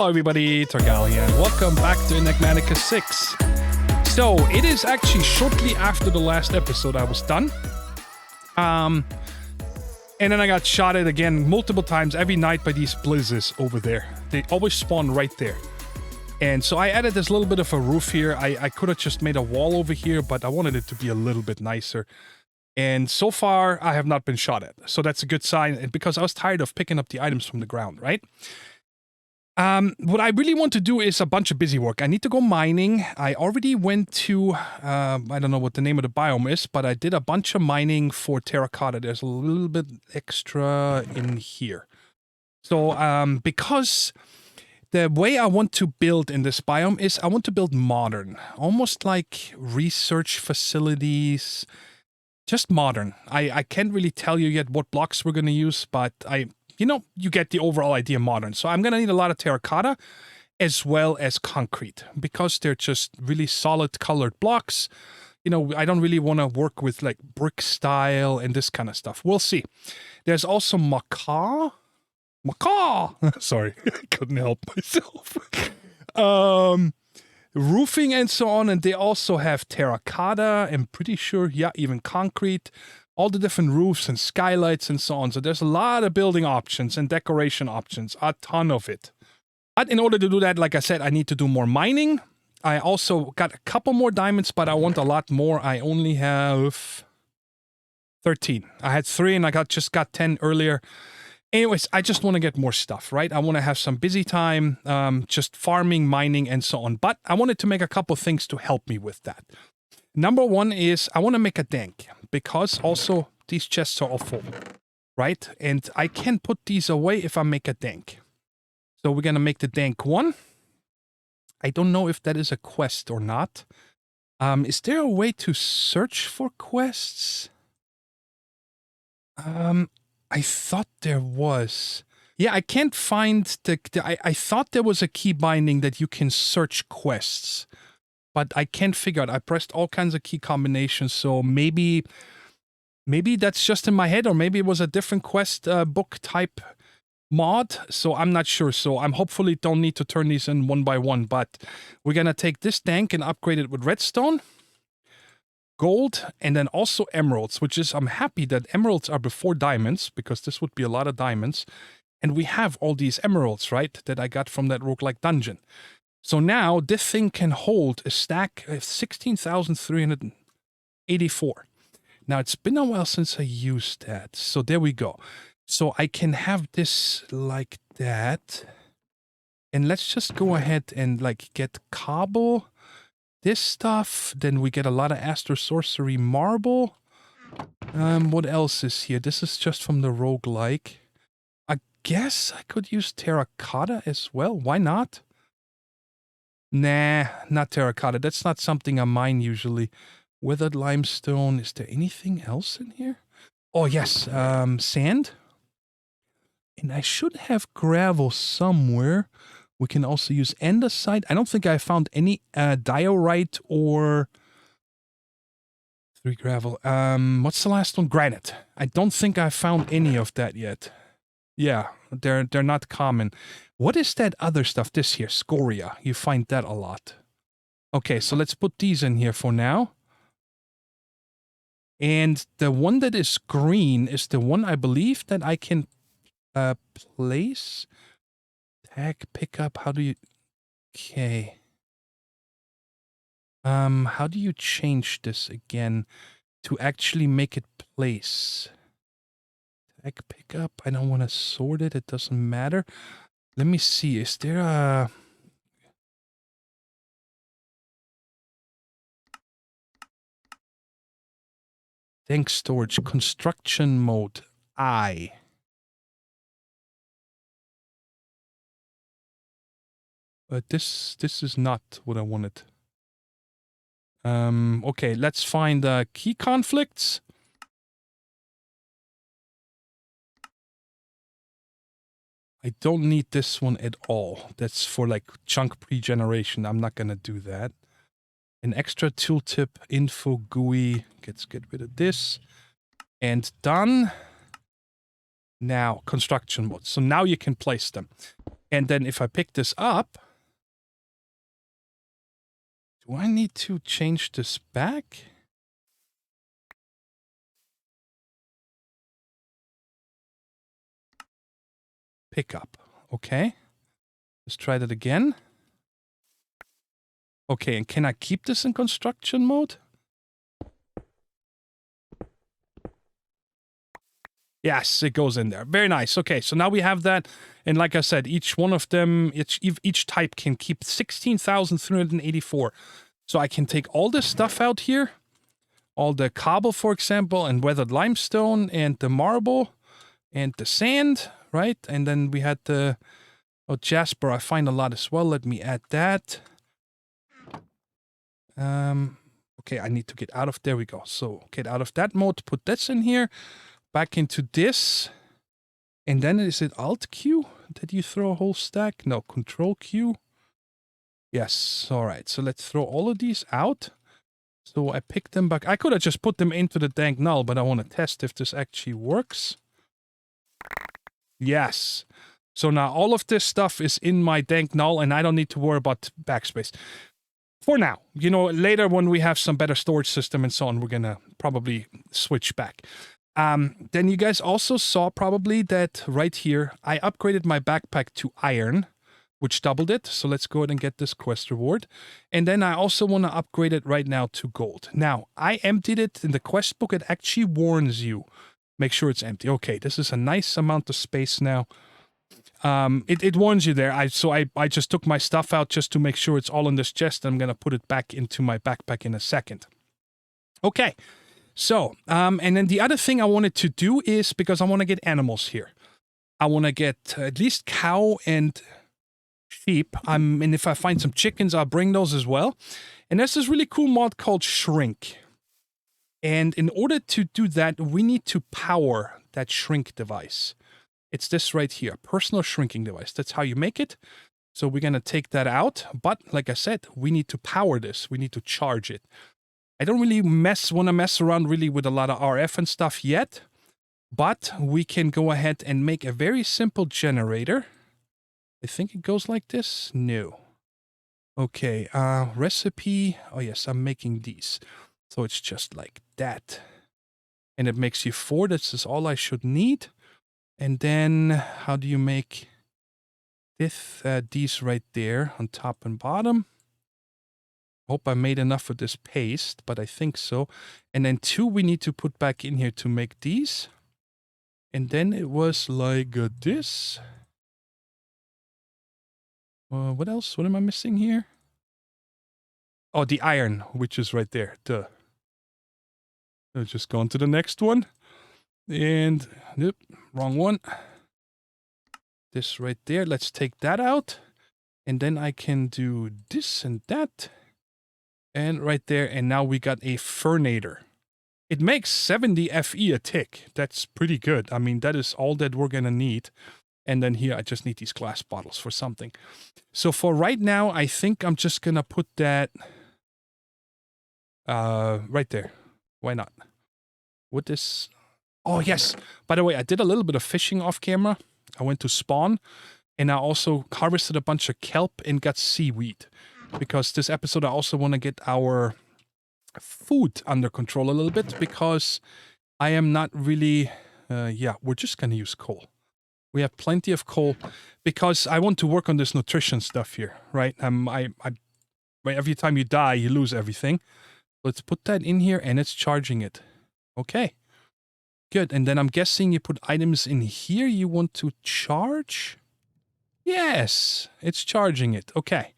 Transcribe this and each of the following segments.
Hello everybody, Thorgal here, and welcome back to Enigmatica 6. So, it is actually shortly after the last episode I was done. And then I got shot at again multiple times every night by these blizzards over there. They always spawn right there. And so I added this little bit of a roof here. I could have just made a wall over here, but I wanted it to be a little bit nicer. And so far, I have not been shot at. So that's a good sign, because I was tired of picking up the items from the ground, right? What I really want to do is a bunch of busy work. I need to go mining. I already went to, I don't know what the name of the biome is, but I did a bunch of mining for terracotta. There's a little bit extra in here. So, because the way I want to build in this biome is I want to build modern, almost like research facilities, just modern. I can't really tell you yet what blocks we're going to use, but you know, you get the overall idea modern. So I'm going to need a lot of terracotta as well as concrete because they're just really solid colored blocks. You know, I don't really want to work with like brick style and this kind of stuff. We'll see. There's also macaw. Sorry, I couldn't help myself. Roofing and so on. And they also have terracotta. I'm pretty sure, yeah, even concrete. All the different roofs and skylights and so on. So there's a lot of building options and decoration options, a ton of it. But in order to do that, like I said, I need to do more mining. I also got a couple more diamonds, but I want a lot more. I only have 13. I had 3 and I just got 10 earlier. Anyways, I just want to get more stuff, right? I want to have some busy time, just farming, mining, and so on. But I wanted to make a couple things to help me with that. Number one is I want to make a Denk because also these chests are all full, right? And I can put these away if I make a Denk. So we're going to make the Denk 1. I don't know if that is a quest or not. Is there a way to search for quests? I thought there was. Yeah, I can't find I thought there was a key binding that you can search quests. But I can't figure out. I pressed all kinds of key combinations, so maybe that's just in my head, or maybe it was a different quest book type mod, so I'm not sure. So I'm hopefully don't need to turn these in one by one, but we're going to take this Denk and upgrade it with redstone, gold, and then also emeralds, which is, I'm happy that emeralds are before diamonds, because this would be a lot of diamonds. And we have all these emeralds, right, that I got from that roguelike dungeon. So now this thing can hold a stack of 16,384. Now it's been a while since I used that. So there we go. So I can have this like that. And let's just go ahead and like get cobble, this stuff. Then we get a lot of Astro Sorcery marble. What else is here? This is just from the roguelike. I guess I could use terracotta as well. Why not? Nah, not terracotta. That's not something I mine usually. Weathered limestone. Is there anything else in here? Oh, yes. Sand. And I should have gravel somewhere. We can also use andesite. I don't think I found any diorite or 3 gravel. What's the last one? Granite. I don't think I found any of that yet. Yeah, they're not common. What is that other stuff? This here, scoria. You find that a lot. Okay, so let's put these in here for now. And the one that is green is the one I believe that I can place. Tag, pick up. How do you... Okay. How do you change this again to actually make it place? Tag, pick up. I don't want to sort it. It doesn't matter. Let me see. Is there a... Denk storage. Construction mode. I. But this is not what I wanted. Okay, let's find key conflicts. I don't need this one at all. That's for like chunk pre-generation. I'm not gonna do that. An extra tooltip, info GUI. Let's get rid of this. And done. Now, construction mode. So now you can place them. And then if I pick this up, do I need to change this back? Pick up. Okay. Let's try that again. Okay, and can I keep this in construction mode? Yes, it goes in there. Very nice. Okay, so now we have that. And like I said, each one of them, each type can keep 16,384. So I can take all this stuff out here. All the cobble, for example, and weathered limestone, and the marble, and the sand, right? And then we had the... Oh, jasper, I find a lot as well. Let me add that. Okay, I need to get out of... There we go. So, get out of that mode. Put this in here. Back into this. And then is it Alt-Q? Did you throw a whole stack? No, Control-Q. Yes, alright. So let's throw all of these out. So I picked them back. I could have just put them into the Denk null, but I want to test if this actually works. Yes. So now all of this stuff is in my Denk null, and I don't need to worry about backspace. For now. You know, later when we have some better storage system and so on, we're going to probably switch back. Then you guys also saw probably that right here, I upgraded my backpack to iron, which doubled it. So let's go ahead and get this quest reward. And then I also want to upgrade it right now to gold. Now, I emptied it in the quest book. It actually warns you. Make sure it's empty. Okay, this is a nice amount of space now. It warns you there. So I just took my stuff out just to make sure it's all in this chest. I'm going to put it back into my backpack in a second. Okay. So, and then the other thing I wanted to do is, because I want to get animals here. I want to get at least cow and sheep. And if I find some chickens, I'll bring those as well. And there's this really cool mod called Shrink. And in order to do that, we need to power that shrink device. It's this right here, personal shrinking device. That's how you make it. So we're going to take that out. But like I said, we need to power this. We need to charge it. I don't really want to mess around really with a lot of RF and stuff yet, but we can go ahead and make a very simple generator. I think it goes like this. No. Okay, recipe. Oh yes, I'm making these. So it's just like that. And it makes you 4. This is all I should need. And then how do you make this, these right there on top and bottom? Hope I made enough of this paste, but I think so. And then 2 we need to put back in here to make these. And then it was like this. What else? What am I missing here? Oh, the iron, which is right there. Duh. Let's just go on to the next one. And, yep, wrong one. This right there. Let's take that out. And then I can do this and that. And right there, and now we got a Fernator. It makes 70 FE a tick. That's pretty good. I mean, that is all that we're gonna need. And then here, I just need these glass bottles for something. So for right now, I think I'm just gonna put that right there. Why not? Would this... Oh, yes. By the way, I did a little bit of fishing off camera. I went to spawn, and I also harvested a bunch of kelp and got seaweed. Because this episode, I also want to get our food under control a little bit, because I am not really... yeah, we're just going to use coal. We have plenty of coal, because I want to work on this nutrition stuff here, right? Every time you die, you lose everything. Let's put that in here, and it's charging it. Okay. Good, and then I'm guessing you put items in here you want to charge? Yes, it's charging it. Okay.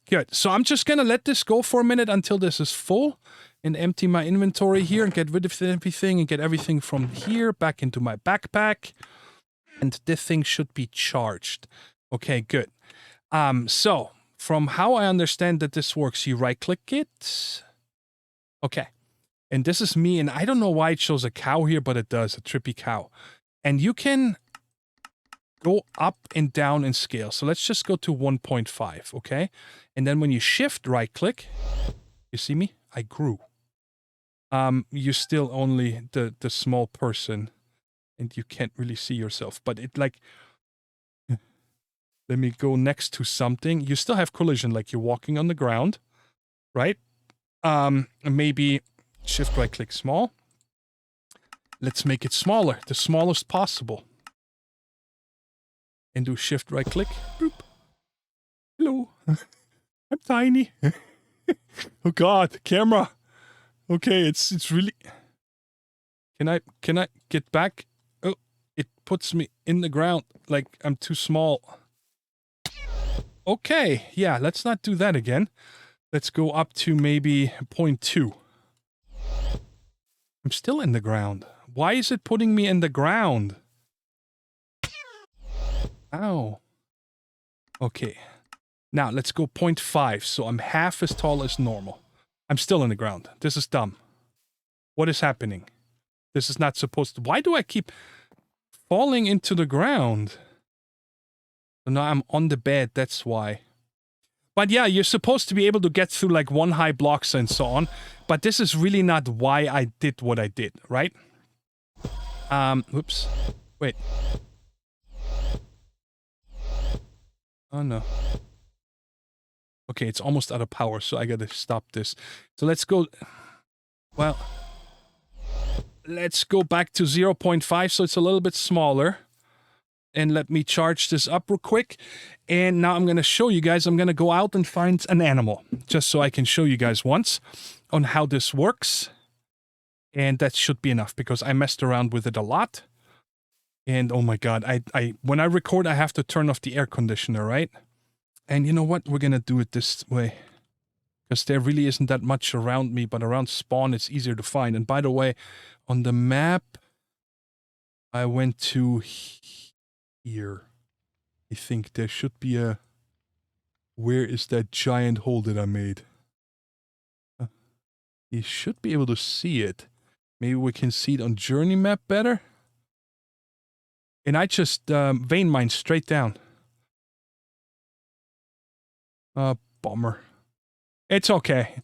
Good. So I'm just going to let this go for a minute until this is full and empty my inventory here and get rid of everything and get everything from here back into my backpack. And this thing should be charged. Okay, good. So from how I understand that this works, you right click it. Okay. And this is me, and I don't know why it shows a cow here, but it does, a trippy cow. And you can go up and down in scale. So let's just go to 1.5, okay? And then when you shift right-click, you see me? I grew. You're still only the small person, and you can't really see yourself. But it like... Let me go next to something. You still have collision, like you're walking on the ground, right? Maybe shift right click small. Let's make it smaller, the smallest possible. And do shift right click. Boop. Hello. I'm tiny. Oh god, camera. Okay, it's really... Can I get back? Oh, it puts me in the ground like I'm too small. Okay, yeah, let's not do that again. Let's go up to maybe 0.2. I'm still in the ground. Why is it putting me in the ground? Ow. Okay. Now, let's go 0.5, so I'm half as tall as normal. I'm still in the ground. This is dumb. What is happening? This is not supposed to... Why do I keep falling into the ground? So now I'm on the bed, that's why. But yeah, you're supposed to be able to get through like one high blocks and so on. But this is really not why I did what I did, right? Whoops. Wait. Oh no. Okay, it's almost out of power, so I gotta stop this. So let's go... Well... Let's go back to 0.5, so it's a little bit smaller. And let me charge this up real quick. And now I'm gonna show you guys, I'm gonna go out and find an animal. Just so I can show you guys once on how this works. And that should be enough, because I messed around with it a lot. And oh my god, when I record, I have to turn off the air conditioner, right? And you know what? We're gonna do it this way. Because there really isn't that much around me, but around spawn it's easier to find. And by the way, on the map, I went to here. I think there should be a... Where is that giant hole that I made? You should be able to see it. Maybe we can see it on journey map better? And I just vein mine straight down. Bummer. It's okay.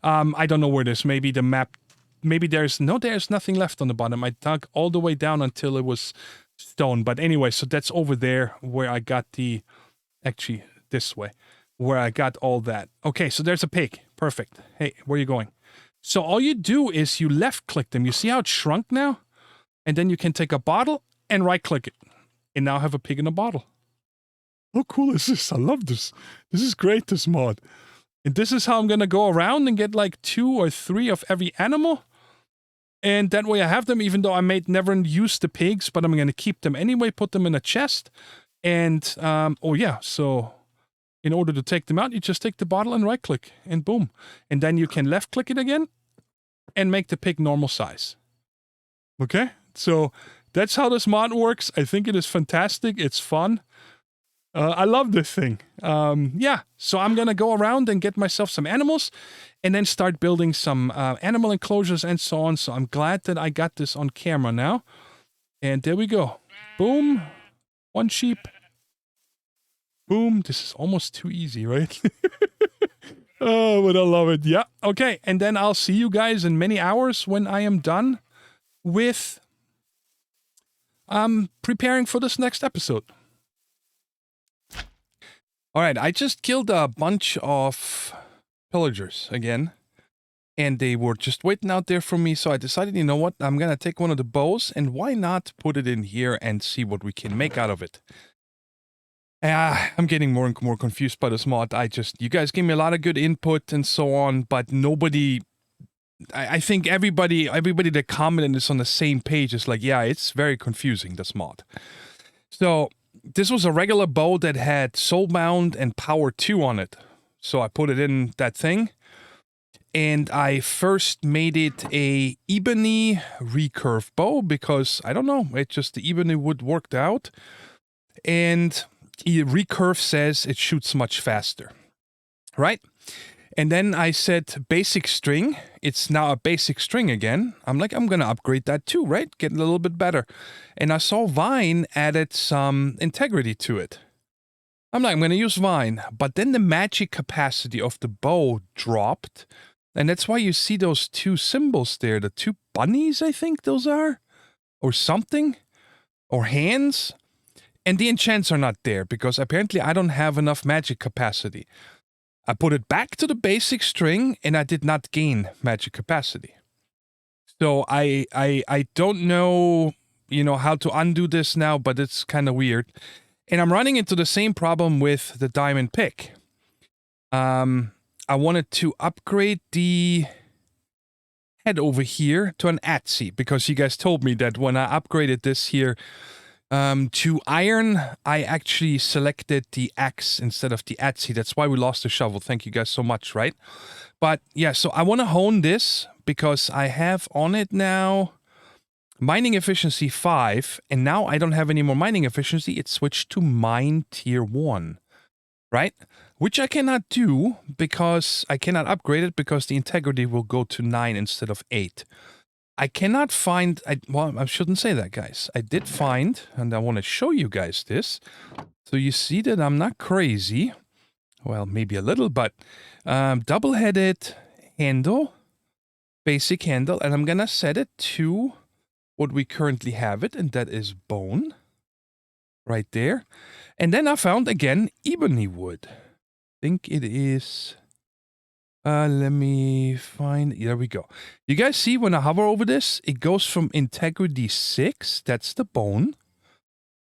I don't know where it is. Maybe the map... Maybe there's... No, there's nothing left on the bottom. I dug all the way down until it was stone. But anyway, so that's over there where I got the... Actually, this way. Where I got all that. Okay, so there's a pig. Perfect. Hey, where are you going? So all you do is you left-click them. You see how it shrunk now? And then you can take a bottle and right-click it. And now have a pig in a bottle. How cool is this? I love this. This is great, this mod. And this is how I'm gonna go around and get like 2 or 3 of every animal. And that way I have them, even though I may never use the pigs, but I'm gonna keep them anyway, put them in a chest. And, oh yeah, so in order to take them out, you just take the bottle and right-click, and boom. And then you can left-click it again and make the pig normal size. Okay? So that's how this mod works. I think it is fantastic. It's fun. I love this thing. Yeah, so I'm gonna go around and get myself some animals and then start building some animal enclosures and so on. So I'm glad that I got this on camera now. And there we go. Boom. 1 sheep. Boom. This is almost too easy, right? Oh, but I love it. Yeah. Okay, and then I'll see you guys in many hours when I am done with preparing for this next episode. Alright, I just killed a bunch of pillagers again. And they were just waiting out there for me, so I decided, you know what, I'm gonna take one of the bows, and why not put it in here and see what we can make out of it. I'm getting more and more confused by this mod. You guys gave me a lot of good input and so on, but nobody... I think everybody that commented is on the same page is like, yeah, it's very confusing, this mod. So... This was a regular bow that had soulbound and power 2 on it. So I put it in that thing. And I first made it a ebony recurve bow because, I don't know, the ebony wood worked out. And recurve says it shoots much faster. Right? And then I said basic string. It's now a basic string again. I'm like, I'm going to upgrade that too, right? Get a little bit better. And I saw Vine added some integrity to it. I'm like, I'm going to use Vine. But then the magic capacity of the bow dropped. And that's why you see those 2 symbols there. The 2 bunnies, I think those are. Or something. Or hands. And the enchants are not there because apparently I don't have enough magic capacity. I put it back to the basic string and I did not gain magic capacity. So I don't know, how to undo this now, but it's kind of weird. And I'm running into the same problem with the diamond pick. I wanted to upgrade the head over here to an Atsy because you guys told me that when I upgraded this here to iron, I actually selected the axe instead of the Atsy. That's why we lost the shovel. Thank you guys so much, right? But yeah, so I want to hone this because I have on it now mining efficiency 5, and now I don't have any more mining efficiency. It's switched to mine tier 1, right? Which I cannot do because I cannot upgrade it because the integrity will go to 9 instead of 8. I cannot find, well, I shouldn't say that, guys. I did find, and I want to show you guys this, so you see that I'm not crazy. Well, maybe a little, but double-headed handle, basic handle, and I'm gonna set it to what we currently have it, and that is bone, right there. And then I found, again, ebony wood. I think it is... let me find... There we go. You guys see when I hover over this, it goes from integrity 6, that's the bone.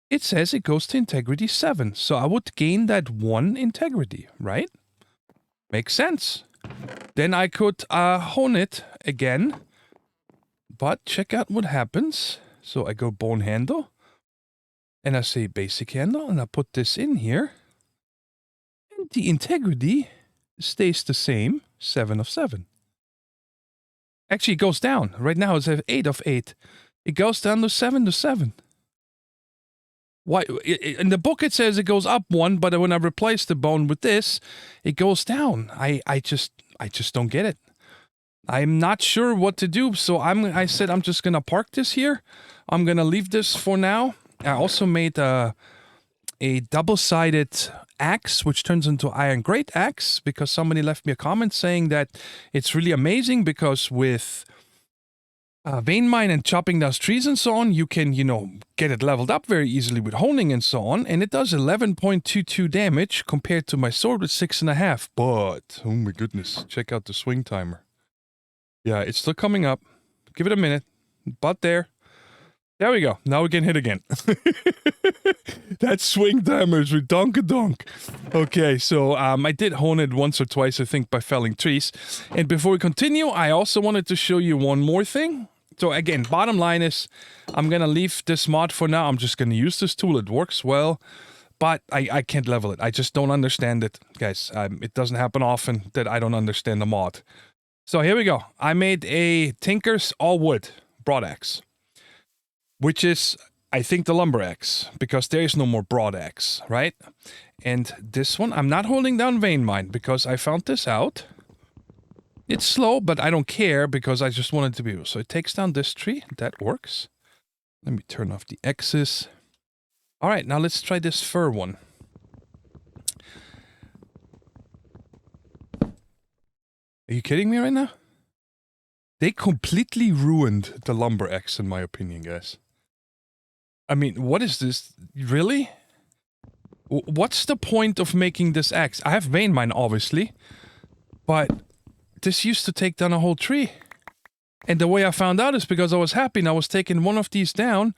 It says it goes to integrity 7, so I would gain that 1 integrity, right? Makes sense. Then I could hone it again. But check out what happens. So I go bone handle. And I say basic handle, and I put this in here. And the integrity stays the same, 7 of 7. Actually, it goes down. Right now it's at 8 of 8. It goes down to 7 to 7. Why? In the book it says it goes up 1, but when I replace the bone with this, it goes down. I just don't get it. I'm not sure what to do, so I said I'm just gonna park this here. I'm gonna leave this for now. I also made a double-sided axe, which turns into iron great axe, because somebody left me a comment saying that it's really amazing because with vein mine and chopping down trees and so on, you can, get it leveled up very easily with honing and so on, and it does 11.22 damage compared to my sword with 6.5. But, oh my goodness, check out the swing timer. Yeah, it's still coming up. Give it a minute. But there we go. Now we can hit again. That swing timer is redonk-a-donk. Okay, so I did hone it once or twice, I think, by felling trees. And before we continue, I also wanted to show you one more thing. So again, bottom line is, I'm gonna leave this mod for now. I'm just gonna use this tool. It works well. But I can't level it. I just don't understand it, guys. It doesn't happen often that I don't understand the mod. So here we go. I made a Tinker's all-wood broadaxe, which is, I think, the lumber axe, because there is no more broadaxe, right? And this one, I'm not holding down vein mine, because I found this out. It's slow, but I don't care, because I just wanted to be able. So it takes down this tree. That works. Let me turn off the X's. All right, now let's try this fir one. Are you kidding me right now? They completely ruined the lumber axe, in my opinion, guys. I mean, what is this? Really? What's the point of making this axe? I have vein mine, obviously. But this used to take down a whole tree. And the way I found out is because I was happy and I was taking one of these down,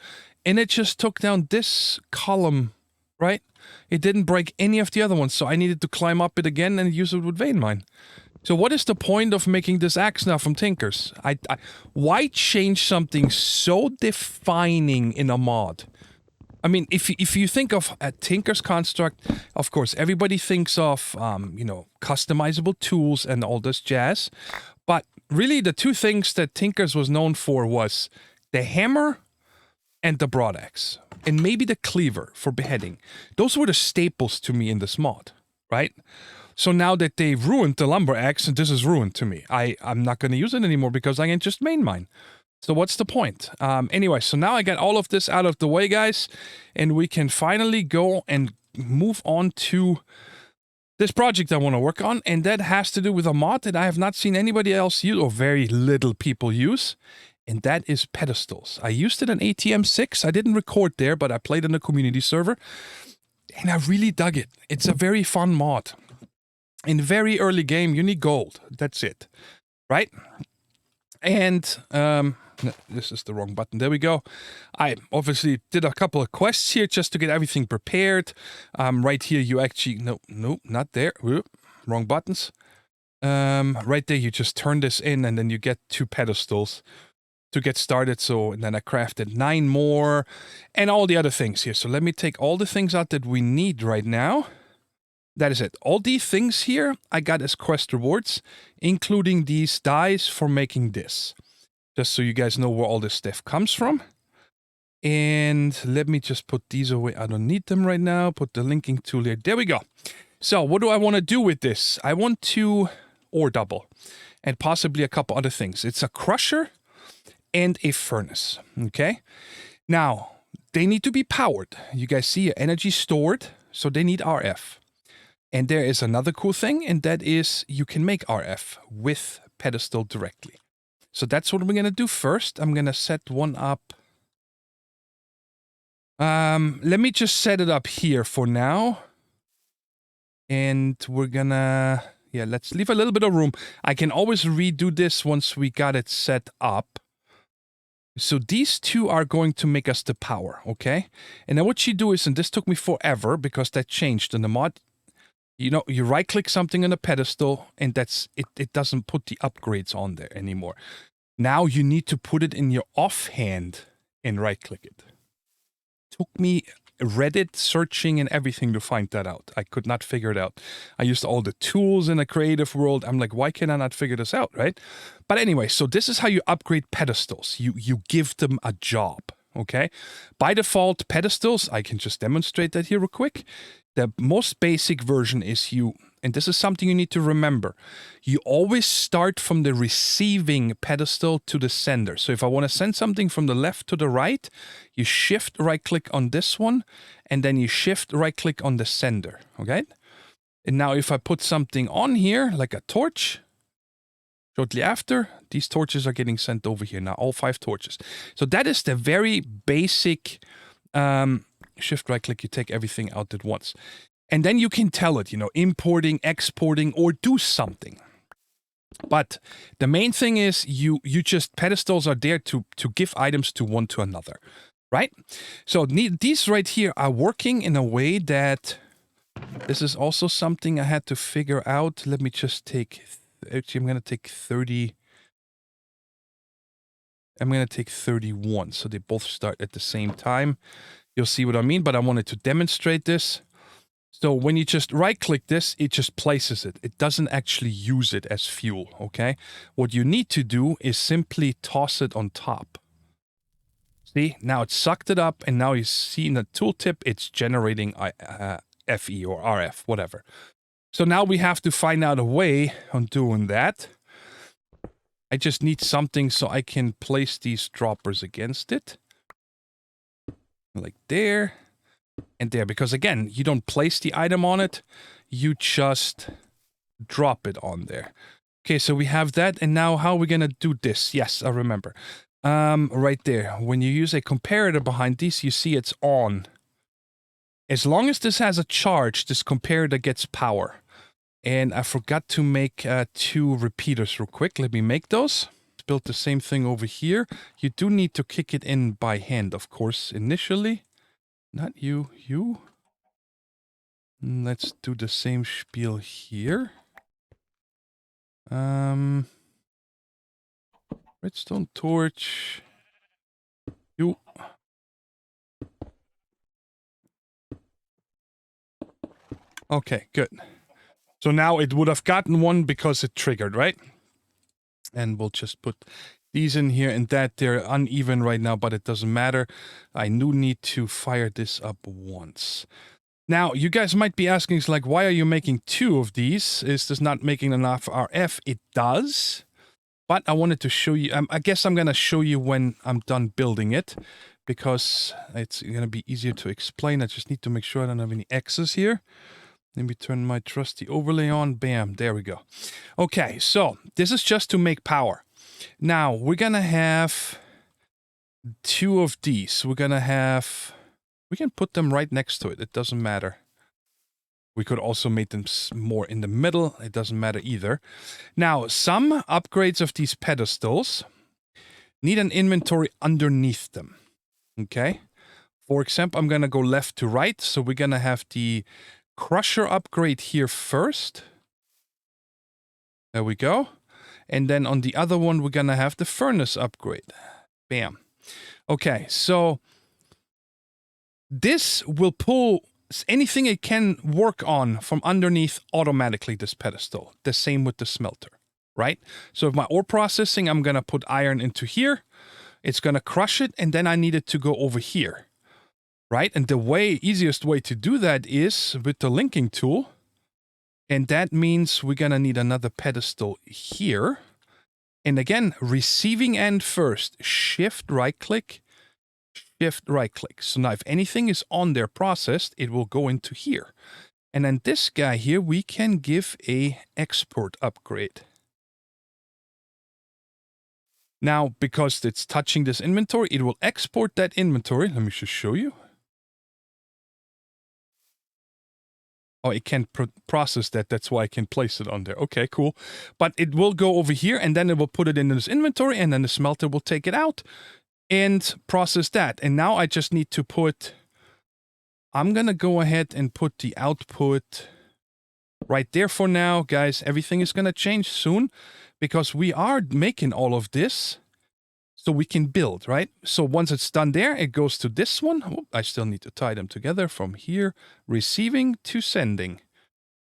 and it just took down this column, right? It didn't break any of the other ones, so I needed to climb up it again and use it with vein mine. So what is the point of making this axe now from Tinkers? Why change something so defining in a mod? I mean, if you think of a Tinker's construct, of course, everybody thinks of, customizable tools and all this jazz. But really, the two things that Tinkers was known for was the hammer and the broadaxe. And maybe the cleaver for beheading. Those were the staples to me in this mod, right? So now that they've ruined the lumber axe, and this is ruined to me, I'm not going to use it anymore because I can just main mine. So what's the point? Anyway, so now I got all of this out of the way, guys, and we can finally go and move on to this project I want to work on, and that has to do with a mod that I have not seen anybody else use, or very little people use, and that is Pedestals. I used it in ATM6. I didn't record there, but I played in the community server, and I really dug it. It's a very fun mod. In very early game, you need gold. That's it, right? And this is the wrong button. There we go. I obviously did a couple of quests here just to get everything prepared. Right here, you actually no, not there. Whoop, wrong buttons. Right there, you just turn this in, and then you get 2 pedestals to get started. So, and then I crafted 9 more, and all the other things here. So let me take all the things out that we need right now. That is it. All these things here I got as quest rewards, including these dies for making this. Just so you guys know where all this stuff comes from. And let me just put these away. I don't need them right now. Put the linking tool here. There we go. So what do I want to do with this? I want to ore double and possibly a couple other things. It's a crusher and a furnace. Okay. Now, they need to be powered. You guys see energy stored, so they need RF. And there is another cool thing, and that is you can make RF with Pedestal directly. So that's what we're going to do first. I'm going to set one up. Let me just set it up here for now. And we're going to, yeah, let's leave a little bit of room. I can always redo this once we got it set up. So these 2 are going to make us the power, okay? And then what you do is, and this took me forever because that changed in the mod. You know, you right-click something on a pedestal, and that's it. It doesn't put the upgrades on there anymore. Now you need to put it in your offhand and right-click it. Took me Reddit searching and everything to find that out. I could not figure it out. I used all the tools in the creative world. I'm like, why can I not figure this out, right? But anyway, so this is how you upgrade pedestals. You give them a job, okay? By default, pedestals, I can just demonstrate that here real quick. The most basic version is and this is something you need to remember, you always start from the receiving pedestal to the sender. So if I want to send something from the left to the right, you shift right-click on this one, and then you shift right-click on the sender, okay? And now if I put something on here, like a torch, shortly after, these torches are getting sent over here now, all 5 torches. So that is the very basic shift right-click, you take everything out at once. And then you can tell it, importing, exporting, or do something. But the main thing is you just, pedestals are there to give items to one to another, right? So these right here are working in a way that, this is also something I had to figure out. Let me just take, actually I'm going to take 30. I'm going to take 31, so they both start at the same time. You'll see what I mean, but I wanted to demonstrate this. So when you just right-click this, it just places it. It doesn't actually use it as fuel, okay? What you need to do is simply toss it on top. See, now it sucked it up, and now you see in the tooltip, it's generating FE or RF, whatever. So now we have to find out a way on doing that. I just need something so I can place these droppers against it. Like there and there, because again, you don't place the item on it, you just drop it on there. Okay, so we have that, and now how are we gonna do this? Yes, I remember. Right there, when you use a comparator behind these, you see it's on. As long as this has a charge, this comparator gets power. And I forgot to make 2 repeaters real quick. Let me make those. Build the same thing over here. You do need to kick it in by hand, of course, initially. Not you, you. Let's do the same spiel here. Redstone torch. You. Okay, good. So now it would have gotten one because it triggered, right? And we'll just put these in here and that. They're uneven right now, but it doesn't matter. I do need to fire this up once. Now, you guys might be asking, it's like, why are you making 2 of these? Is this not making enough RF? It does. But I wanted to show you, I guess I'm going to show you when I'm done building it, because it's going to be easier to explain. I just need to make sure I don't have any X's here. Let me turn my trusty overlay on. Bam, there we go. Okay, so this is just to make power. Now, we're going to have 2 of these. We're going to have... We can put them right next to it. It doesn't matter. We could also make them more in the middle. It doesn't matter either. Now, some upgrades of these pedestals need an inventory underneath them. Okay? For example, I'm going to go left to right. So we're going to have the crusher upgrade here first. There we go. And then on the other one, we're going to have the furnace upgrade. Bam. Okay, so this will pull anything it can work on from underneath automatically, this pedestal. The same with the smelter, right? So if my ore processing, I'm going to put iron into here. It's going to crush it, and then I need it to go over here, right? And the easiest way to do that is with the linking tool. And that means we're going to need another pedestal here. And again, receiving end first. Shift right click. Shift right click. So now if anything is on there processed, it will go into here. And then this guy here, we can give a export upgrade. Now, because it's touching this inventory, it will export that inventory. Let me just show you. Oh, it can process that. That's why I can place it on there. Okay, cool. But it will go over here, and then it will put it in this inventory, and then the smelter will take it out and process that. And now I just need to put... I'm going to go ahead and put the output right there for now. Guys, everything is going to change soon because we are making all of this so we can build, right? So once it's done there, it goes to this one. Oh, I still need to tie them together from here, receiving to sending.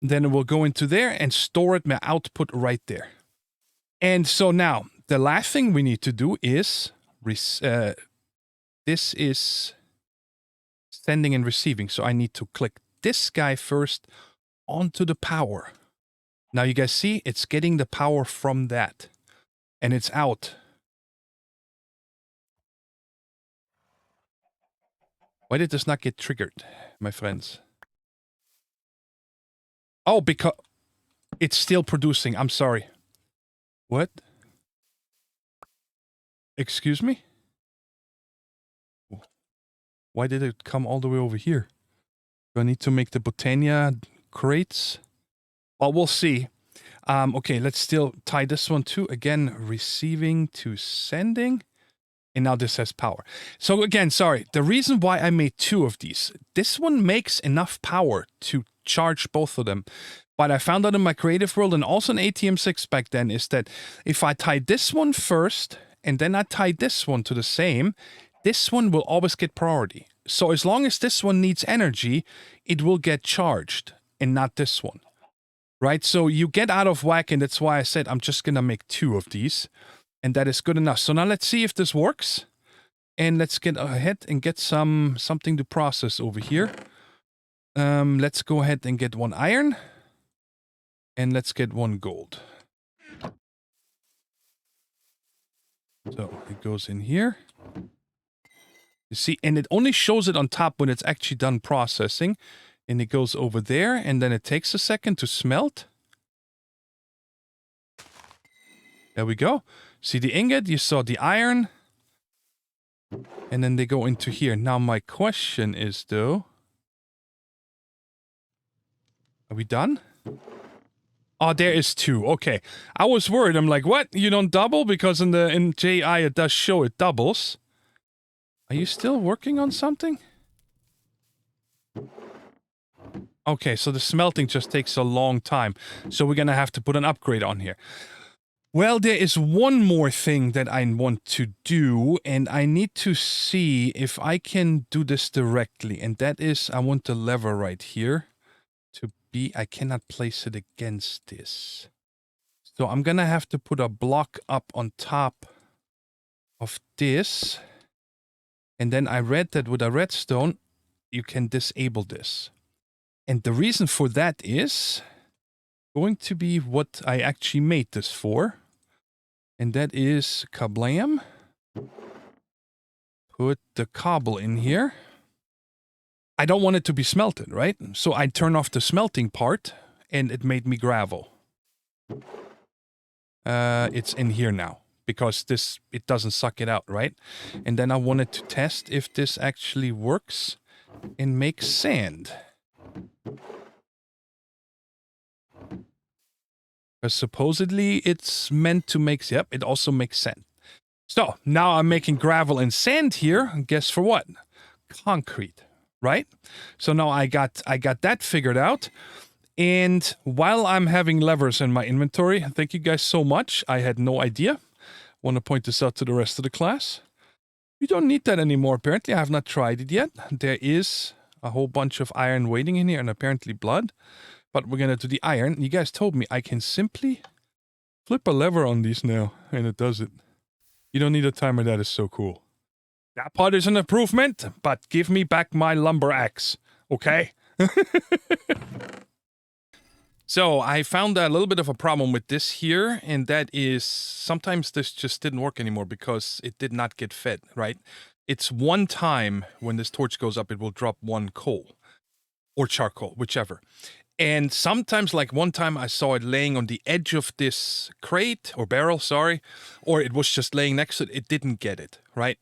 Then it will go into there and store it, my output right there. And so now, the last thing we need to do is... this is sending and receiving. So I need to click this guy first onto the power. Now you guys see, it's getting the power from that. And it's out. Why did this not get triggered, my friends? Oh, because it's still producing. I'm sorry. What? Excuse me? Why did it come all the way over here? Do I need to make the Botania crates? Well, we'll see. Okay, let's still tie this one too. Again, receiving to sending. And now this has power. So again, sorry. The reason why I made 2 of these. This one makes enough power to charge both of them. But I found out in my creative world and also in ATM6 back then is that if I tie this one first and then I tie this one to the same, this one will always get priority. So as long as this one needs energy, it will get charged and not this one. Right? So you get out of whack, and that's why I said I'm just going to make 2 of these. And that is good enough. So now let's see if this works. And let's get ahead and get something to process over here. Let's go ahead and get 1 iron. And let's get 1 gold. So it goes in here. You see, and it only shows it on top when it's actually done processing. And it goes over there, and then it takes a second to smelt. There we go. See the ingot, you saw the iron. And then they go into here. Now my question is, though... Are we done? Oh, there is 2. Okay. I was worried. I'm like, what? You don't double? Because in JI it does show it doubles. Are you still working on something? Okay, so the smelting just takes a long time. So we're gonna have to put an upgrade on here. Well, there is one more thing that I want to do, and I need to see if I can do this directly. And that is, I want the lever right here to be, I cannot place it against this. So I'm gonna have to put a block up on top of this. And then I read that with a redstone, you can disable this. And the reason for that is going to be what I actually made this for. And that is kablam. Put the cobble in here. I don't want it to be smelted, right? So I turn off the smelting part and it made me gravel. It's in here now because it doesn't suck it out, right? And then I wanted to test if this actually works and makes sand. Because supposedly it's meant to make, yep, it also makes sand. So now I'm making gravel and sand here. And guess for what? Concrete, right? So now I got that figured out. And while I'm having levers in my inventory, thank you guys so much. I had no idea. Want to point this out to the rest of the class. You don't need that anymore. Apparently, I have not tried it yet. There is a whole bunch of iron waiting in here and apparently blood. But we're going to do the iron. You guys told me I can simply flip a lever on these now, and it does it. You don't need a timer. That is so cool. That part is an improvement, but give me back my lumber axe, okay? So I found a little bit of a problem with this here, and that is sometimes this just didn't work anymore because it did not get fed, right? It's one time when this torch goes up, it will drop one coal or charcoal, whichever. And sometimes, like one time I saw it laying on the edge of this crate or barrel, sorry, or it was just laying next to it. It didn't get it, right?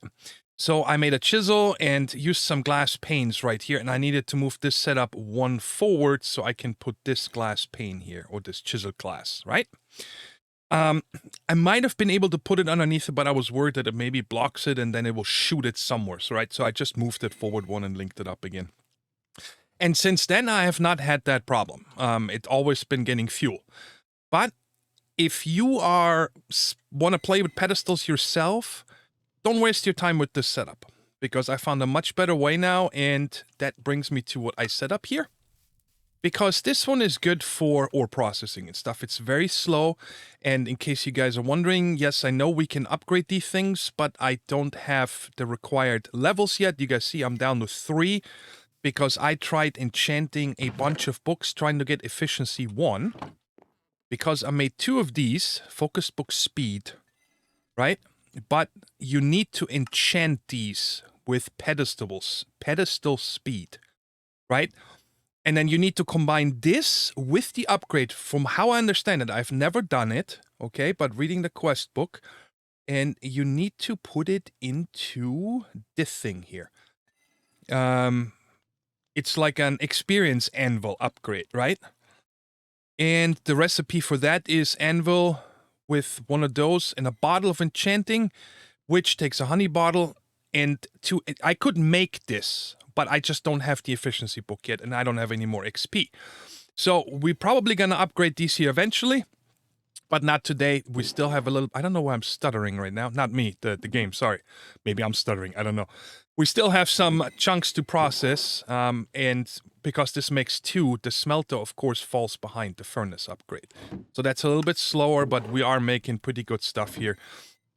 So I made a chisel and used some glass panes right here, and I needed to move this setup one forward so I can put this glass pane here, or this chisel glass, right? I might have been able to put it underneath it, but I was worried that it maybe blocks it and then it will shoot it somewhere, right? So I just moved it forward one and linked it up again. And since then, I have not had that problem. It's always been getting fuel. But if you want to play with pedestals yourself, don't waste your time with this setup, because I found a much better way now, and that brings me to what I set up here. Because this one is good for ore processing and stuff. It's very slow, and in case you guys are wondering, yes, I know we can upgrade these things, but I don't have the required levels yet. You guys see I'm down to 3, because I tried enchanting a bunch of books trying to get efficiency 1, because I made 2 of these, focus book speed, right? But you need to enchant these with pedestals, pedestal speed, right? And then you need to combine this with the upgrade. From how I understand it, I've never done it, okay? But reading the quest book, and you need to put it into this thing here. It's like an experience anvil upgrade, right? And the recipe for that is anvil with one of those and a bottle of enchanting, which takes a honey bottle. And I could make this, but I just don't have the efficiency book yet, and I don't have any more XP. So we're probably going to upgrade these here eventually, but not today. We still have a little... I don't know why I'm stuttering right now. Not me, the game, sorry. Maybe I'm stuttering, I don't know. We still have some chunks to process, and because this makes 2, the smelter, of course, falls behind the furnace upgrade. So that's a little bit slower, but we are making pretty good stuff here.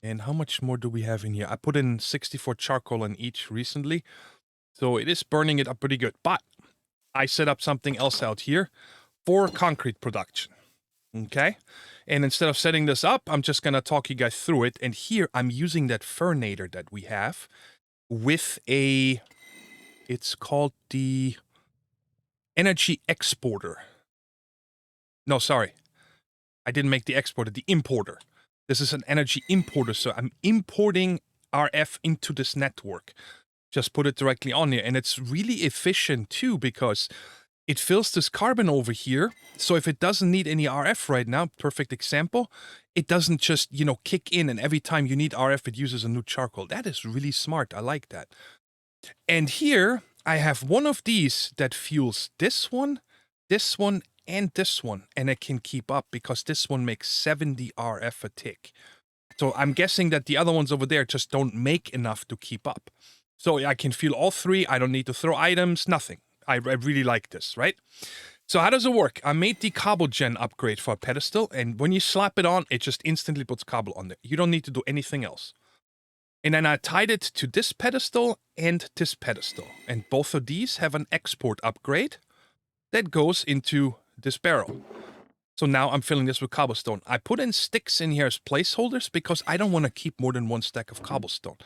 And how much more do we have in here? I put in 64 charcoal in each recently, so it is burning it up pretty good. But I set up something else out here for concrete production. Okay? And instead of setting this up, I'm just going to talk you guys through it. And here I'm using that furnator that we have with it's called the energy exporter. No, sorry. I didn't make the exporter, the importer. This is an energy importer, so I'm importing RF into this network. Just put it directly on here, and it's really efficient too, because it fills this carbon over here, so if it doesn't need any RF right now, perfect example, it doesn't just, kick in, and every time you need RF, it uses a new charcoal. That is really smart. I like that. And here, I have one of these that fuels this one, and this one, and it can keep up, because this one makes 70 RF a tick. So I'm guessing that the other ones over there just don't make enough to keep up. So I can fuel all 3. I don't need to throw items, nothing. I really like this, right? So how does it work? I made the cobble gen upgrade for a pedestal, and when you slap it on, it just instantly puts cobble on there. You don't need to do anything else. And then I tied it to this pedestal and this pedestal. And both of these have an export upgrade that goes into this barrel. So now I'm filling this with cobblestone. I put in sticks in here as placeholders because I don't want to keep more than 1 stack of cobblestone.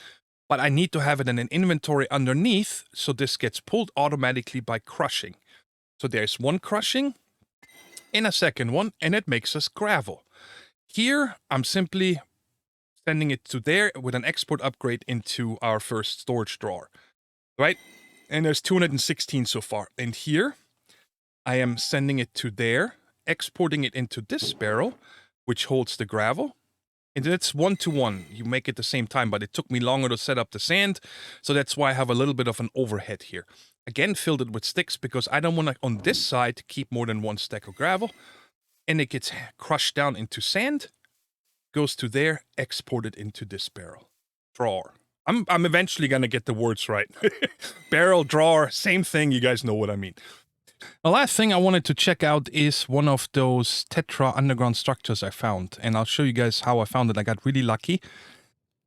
But I need to have it in an inventory underneath, so this gets pulled automatically by crushing. So there's 1 crushing and a second one, and it makes us gravel. Here, I'm simply sending it to there with an export upgrade into our first storage drawer, right? And there's 216 so far. And here, I am sending it to there, exporting it into this barrel, which holds the gravel. And it's 1-to-1. You make it the same time, but it took me longer to set up the sand, so that's why I have a little bit of an overhead here. Again, filled it with sticks because I don't want to, on this side, keep more than one stack of gravel. And it gets crushed down into sand, goes to there, exported into this barrel. Drawer. I'm eventually going to get the words right. Barrel, drawer, same thing. You guys know what I mean. The last thing I wanted to check out is one of those Tetra underground structures I found. And I'll show you guys how I found it. I got really lucky.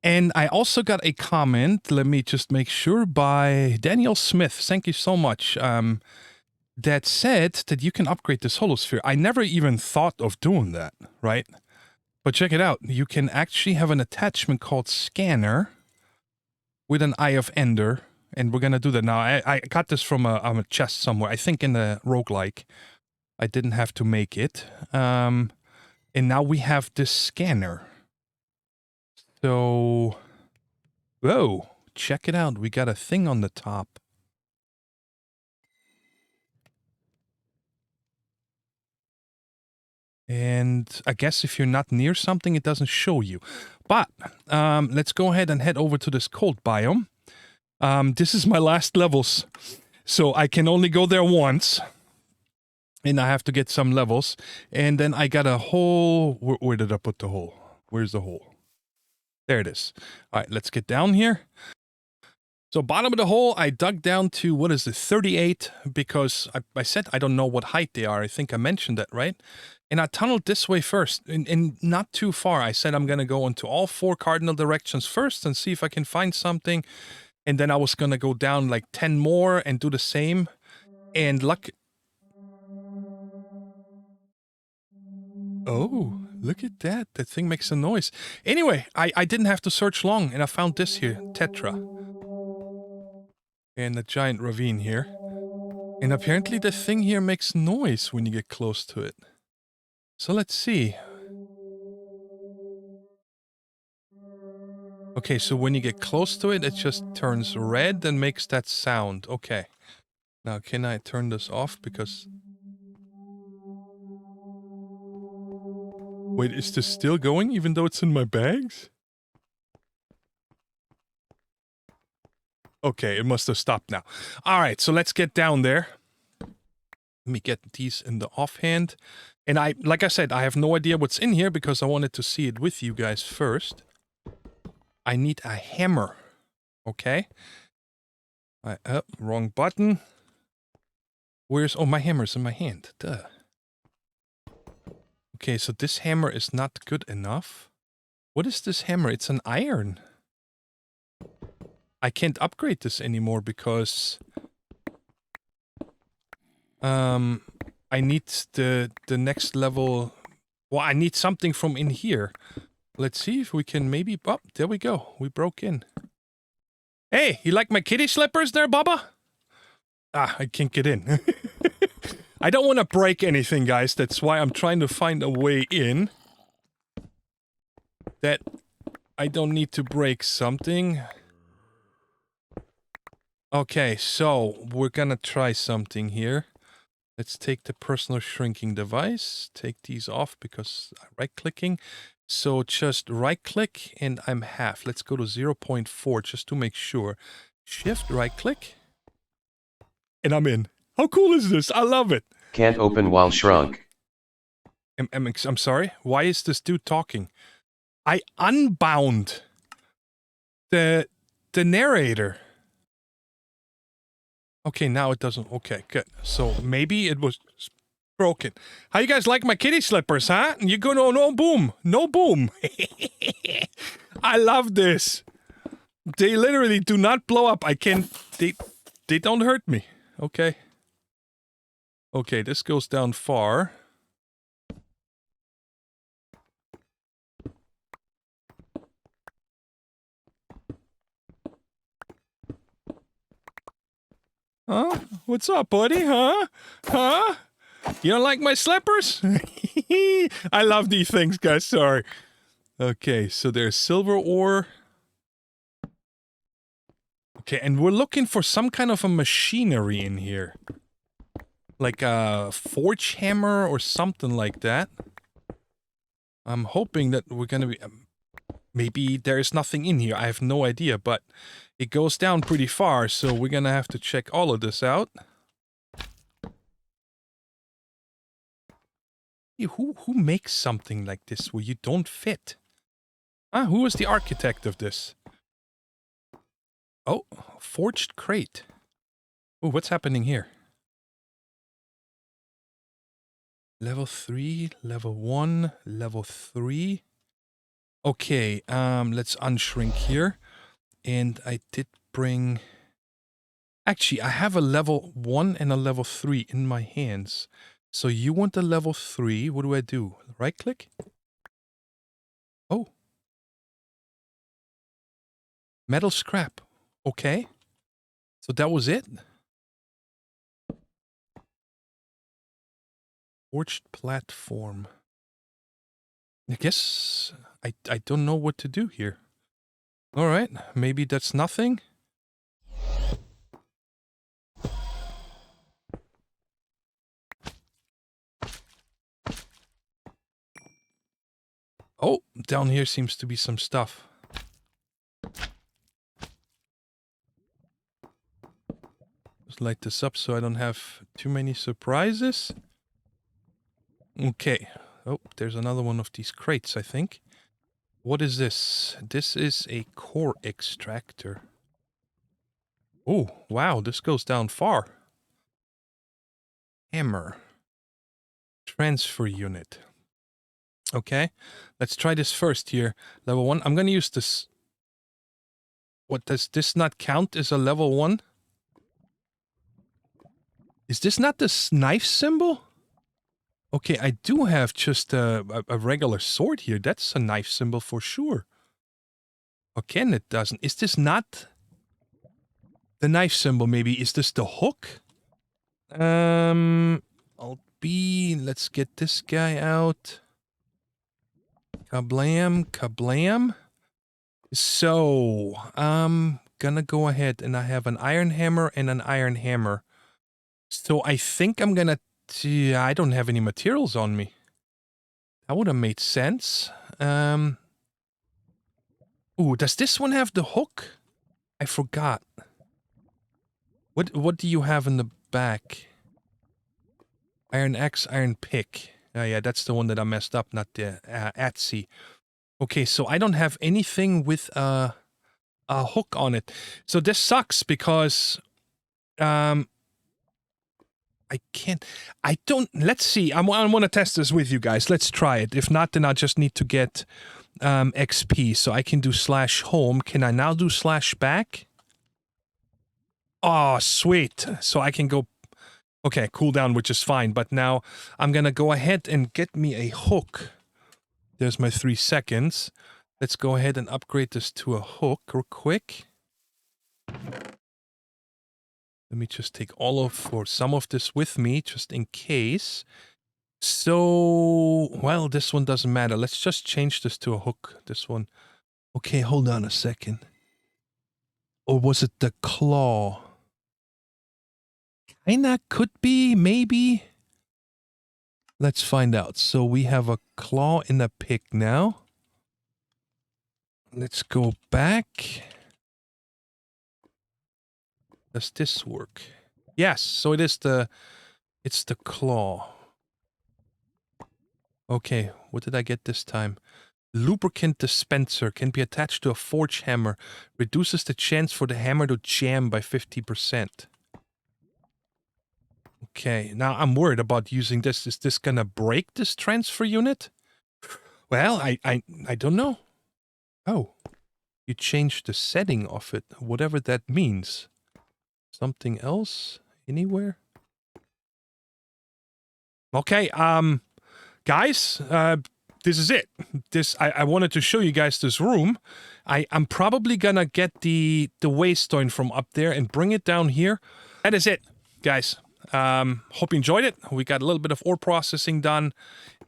And I also got a comment, let me just make sure, by Daniel Smith. Thank you so much. That said that you can upgrade this holosphere. I never even thought of doing that, right? But check it out. You can actually have an attachment called Scanner with an Eye of Ender. And we're going to do that now. I got this from a chest somewhere. I think in the roguelike. I didn't have to make it. And now we have this scanner. So, whoa, check it out. We got a thing on the top. And I guess if you're not near something, it doesn't show you. But let's go ahead and head over to this cold biome. This is my last levels, so I can only go there once, and I have to get some levels, and then I got a hole. Where did I put the hole? Where's the hole? There it is. All right, let's get down here. So bottom of the hole, I dug down to, what is it, 38, because I said I don't know what height they are. I think I mentioned that, right? And I tunneled this way first, and not too far. I said I'm going to go into all 4 cardinal directions first and see if I can find something. And then I was going to go down like 10 more and do the same. And luck. Oh, look at that. That thing makes a noise. Anyway, I didn't have to search long. And I found this here, Tetra. And a giant ravine here. And apparently the thing here makes noise when you get close to it. So let's see. Okay, so when you get close to it, it just turns red and makes that sound. Okay. Now, can I turn this off? Because... Wait, is this still going even though it's in my bags? Okay, it must have stopped now. Alright, so let's get down there. Let me get these in the offhand. And like I said, I have no idea what's in here because I wanted to see it with you guys first. I need a hammer. Okay. Wrong button. Where's... Oh, my hammer's in my hand. Duh. Okay, so this hammer is not good enough. What is this hammer? It's an iron. I can't upgrade this anymore because... I need the next level... Well, I need something from in here. Let's see if we can maybe... Oh, there we go. We broke in. Hey, you like my kitty slippers there, Bubba? Ah, I can't get in. I don't want to break anything, guys. That's why I'm trying to find a way in. That I don't need to break something. Okay, so we're gonna try something here. Let's take the personal shrinking device. Take these off because I'm right-clicking. So just right-click and I'm half. Let's go to 0.4 just to make sure. Shift, right-click. And I'm in. How cool is this? I love it. Can't open while shrunk. I'm sorry? Why is this dude talking? I unbound the narrator. Okay, now it doesn't. Okay, good. So maybe it was broken. How you guys like my kitty slippers, huh? You go no boom. No boom. I love this. They literally do not blow up. I can't... They don't hurt me. Okay. Okay, this goes down far. Huh? What's up, buddy? Huh? Huh? You don't like my slippers? I love these things, guys. Sorry. Okay, so there's silver ore. Okay, and we're looking for some kind of a machinery in here. Like a forge hammer or something like that. I'm hoping that we're gonna be... maybe there is nothing in here, I have no idea, but it goes down pretty far, so we're gonna have to check all of this out. Hey, who makes something like this where you don't fit? Ah, who is the architect of this? Oh, forged crate. Oh, what's happening here? Level 3, level 1, level 3. Okay, let's unshrink here. And I did bring... actually, I have a level 1 and a level 3 in my hands. So you want the level 3. What do I do? Right click? Oh. Metal scrap. Okay. So that was it? Forged platform. I guess I don't know what to do here. Alright, maybe that's nothing. Oh, down here seems to be some stuff. Just light this up so I don't have too many surprises. Okay. Oh, there's another one of these crates, I think. What is this? This is a core extractor. Oh, wow, this goes down far. Hammer. Transfer unit. Okay, let's try this first here. Level 1. I'm gonna use this. What, does this not count as a level 1? Is this not this knife symbol? Okay, I do have just a regular sword here. That's a knife symbol for sure. Again, it doesn't. Is this not the knife symbol, maybe? Is this the hook? Let's get this guy out. Kablam, kablam. So, I'm gonna go ahead and I have an iron hammer and an iron hammer. So I think I'm gonna... I don't have any materials on me. That would have made sense. Ooh, does this one have the hook? I forgot. What do you have in the back? Iron axe, iron pick. Oh yeah, that's the one that I messed up, not the Etsy. Okay, so I don't have anything with a hook on it. So this sucks because I can't... let's see. I want to test this with you guys. Let's try it. If not, then I just need to get XP. So I can do /home. Can I now do /back? Oh, sweet. So I can go... okay, cooldown, which is fine. But now I'm gonna go ahead and get me a hook. There's my 3 seconds. Let's go ahead and upgrade this to a hook real quick. Let me just take some of this with me, just in case. So, well, this one doesn't matter. Let's just change this to a hook, this one. Okay, hold on a second. Or was it the claw? Kinda could be, maybe. Let's find out. So we have a claw and a pick now. Let's go back. Does this work? Yes, so it's the claw. Okay, what did I get this time? Lubricant dispenser can be attached to a forge hammer. Reduces the chance for the hammer to jam by 50%. Okay, now I'm worried about using this. Is this gonna break this transfer unit? Well, I don't know. Oh, you changed the setting of it, whatever that means. Something else? Anywhere? Okay, guys, this is it. I wanted to show you guys this room. I'm probably gonna get the waystone from up there and bring it down here. That is it, guys. Hope you enjoyed it. We got a little bit of ore processing done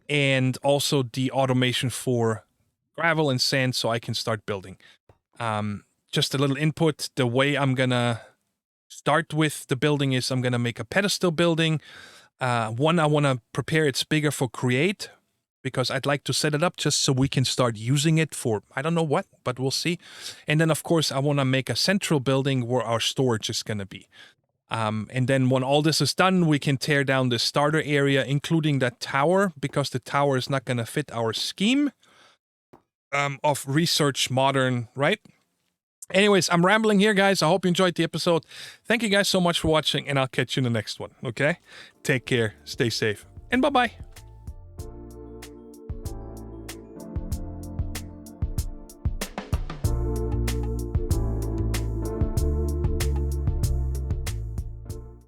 and also the automation for gravel and sand so I can start building. Just a little input. The way I'm gonna start with the building is I'm gonna make a pedestal building. One, I want to prepare it's bigger for create, because I'd like to set it up just so we can start using it for, I don't know what, but we'll see. And then, of course, I want to make a central building where our storage is going to be. And then when all this is done, we can tear down the starter area, including that tower, because the tower is not going to fit our scheme of research modern, right? Anyways, I'm rambling here, guys. I hope you enjoyed the episode. Thank you guys so much for watching, and I'll catch you in the next one, okay? Take care, stay safe, and bye-bye.